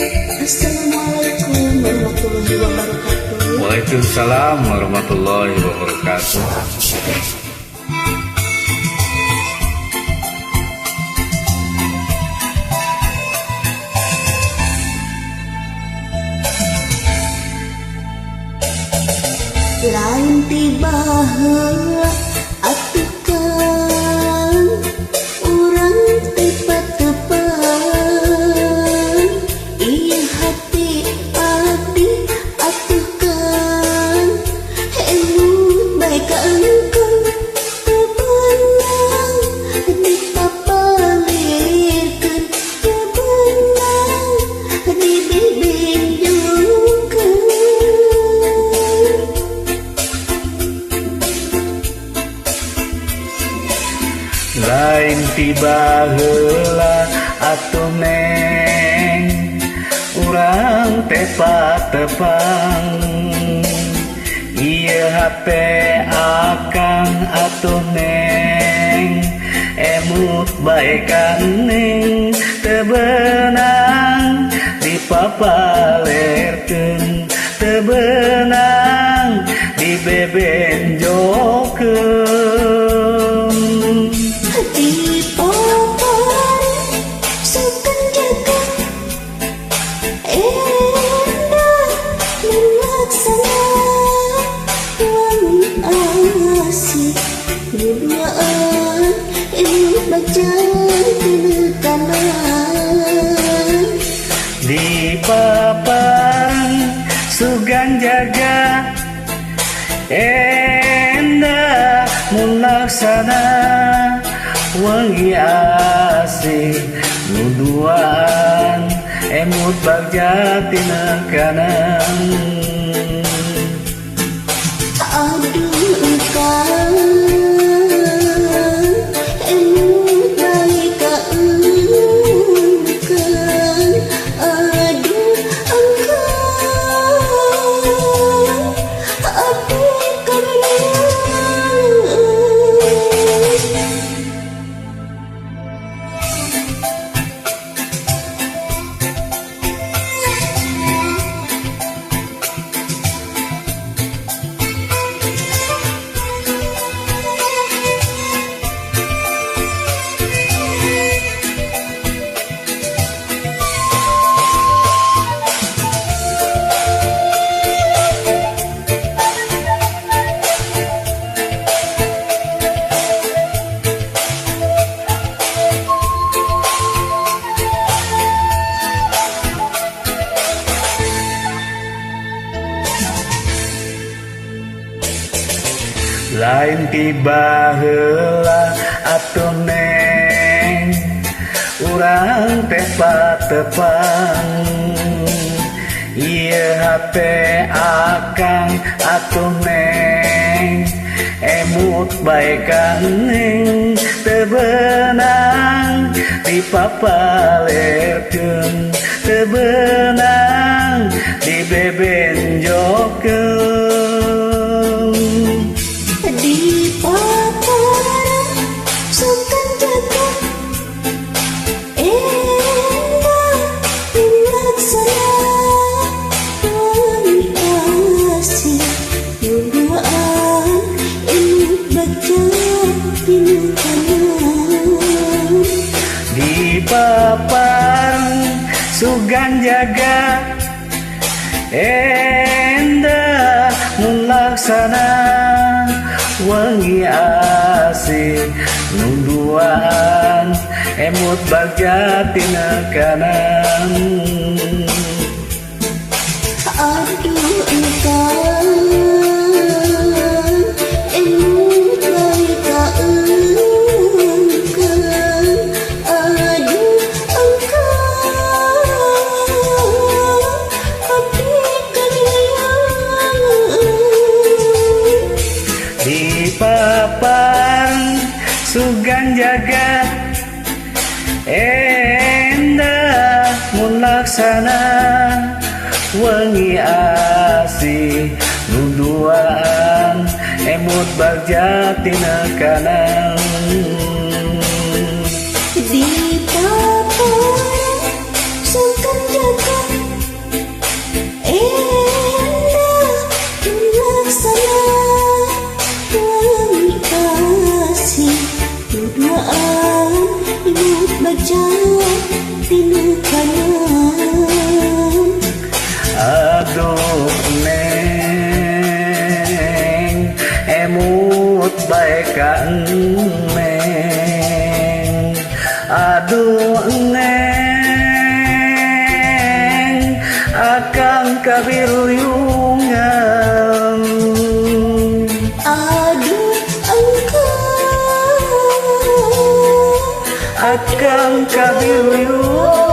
Assalamualaikum warahmatullahi wabarakatuh. Waalaikumsalam warahmatullahi wabarakatuh. Lain tiba heula atuh kan urang tepat-tepat ieu hati abdi atuh kan emut bae ka engkau tebenang dipapalirkeun tebenang dibimbingkeun. Lain tiba heula atuh neng urang tepat-tepang ieu hate akang atuh neng emut bae ka neng teu beunang dipapalerkeun teu beunang dibebenjokeun. Di paparan sugan jaga endah mun laksana wangi asih nuduaan emut bagja tina kanan. Aduh engkau emut bae ka engkau. Aduh engkau abdi karunia. Lain tiba heula atuh neng urang tepat-tepang ieu hate akang atuh neng emut bae ka neng teu beunang dipapalerkeun teu beunang dibebenjokeun. Di paparan sukan jaga endah laksana wangi asih nuduaan emut bagja tina kanan. Di paparan sugan jaga endah mun laksana wangi asih nuduaan emut bagja tina kanan. Aduh engkau emut bae ka engkau. Aduh engkau abdi karunia. Di papan sugan jaga endah mun laksana wangi asih nuduaan emut bagja tina kanan. Di paparan sukan jaga baca tina kanan. Aduh neng, emut bae ka neng. Aduh neng, akang kabiruyungan. Aduh engkau Akang kabiruyungan.